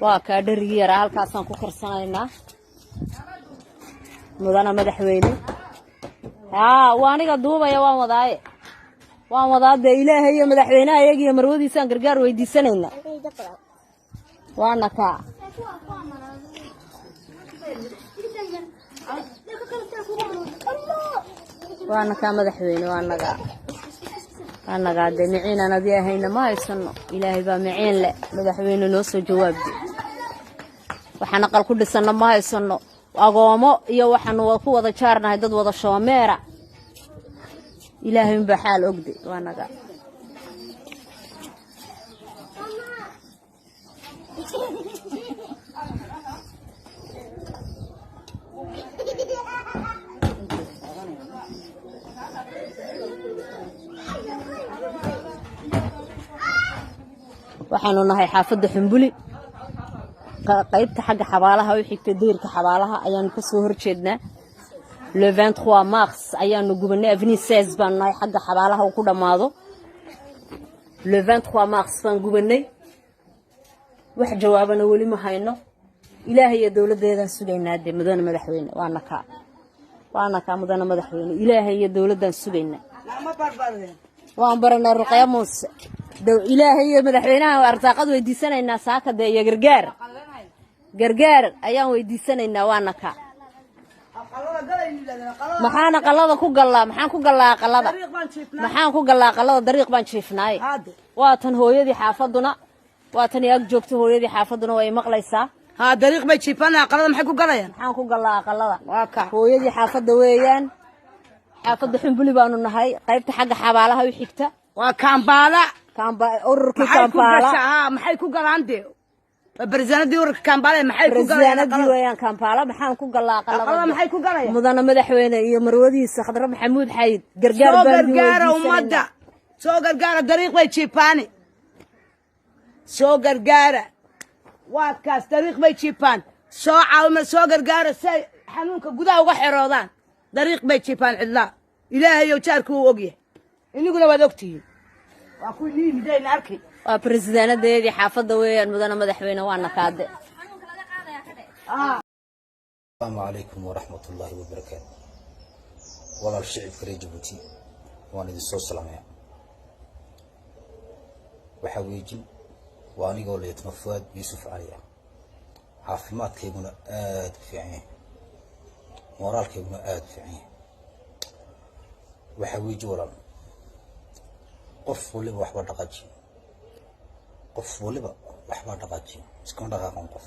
waa ka dhariyara halkaasaan ku karsanaynaa mudana madaxweyne waa aniga duubaya waan wadaa ilaahay iyo madaxweynaha ayaga iyo marwadiisaan gargaar weydiisanayna waana ka madaxweyne waanaga miciin aan adii ahayna ma haysano ilaahay baa miciin leh madaxweyne noo soo jawaabdi waxaan aqal ku dhisano ma haysano agoomo iyo waxaanu ku wada jaarnahay dad wada shoomeera ilaahay baa xaal ogdi waanaga waxaanu nahay xaafadda Xumbuli qaybta xagga xabaalaha oo xigta deerka xabaalaha ayaanu ka soo horjeednaa le 23 mars ayaanu gubanay avenue 16 baan nahay xagga xabaalaha oo ku dhamaado le 23 mars baan gubanay wax jawaabana wali ma hayno ilaahay iyo dawladeeda sugaynaa mudana madaxweyne waana ka mudana madaxweyne ilaahay iyo dawladan sugaynaa waan baranaa ruqaya muuse ilaahay iyo madaxweynaha arsaaqad weydiisanaynaa saakada iyo gargaar ayaan weydiisanaynaa waana ka maxaan qalada ku galaa qalada dariiq baan jiifnaay waa tan hooyadii xaafaduna waa tan ag joogto hooyadii xaafaduna way maqlaysaa dariiq bay jiifana qalada maxay ku galayaan maxaan ku galaa qalada waa ka hooyadii xaafadda weeyaan xaafadda Xumbuli baanu nahay qaybta xagga xabaalaha u xigta waa Kampala ururkii Kampala maxay ku galaan برزاندي ورك كامبالا maxay ku galayaan برزاندي weeyaan Kampala maxaan ku galaa qalada maxay ku galayaan mudana madaxweyne iyo marwadiisa Khadra Maxamuud Xayd gargaar umada soo gargaara dariiq way jiipaani soo gargaara waa kaas dariiq bay jiipaan soo caawima soo gargaara say xanuunka gudaha uga xiroodaan dariiq bay jiipaan cidla ilaahay iyo jaarku uu ogyahay inaguna waad ogtihiin waa ku liimideen arkay waa presidentdeedii xaafadda weeyaan mudana madaxweyne waana kaade السلام عليكم ورحمة الله وبركاته والله الشعب في جيبوتي وانا دي صوص سلامي وحويجي واني قول يتنفاد يوسف عليا عافمات كيبونا آد في عين مورال كيبونا آد في عين وحويجي ولا قف ولي وحبا دقاجي قف ولي وحبا دقاجي اسكن دقاقون قف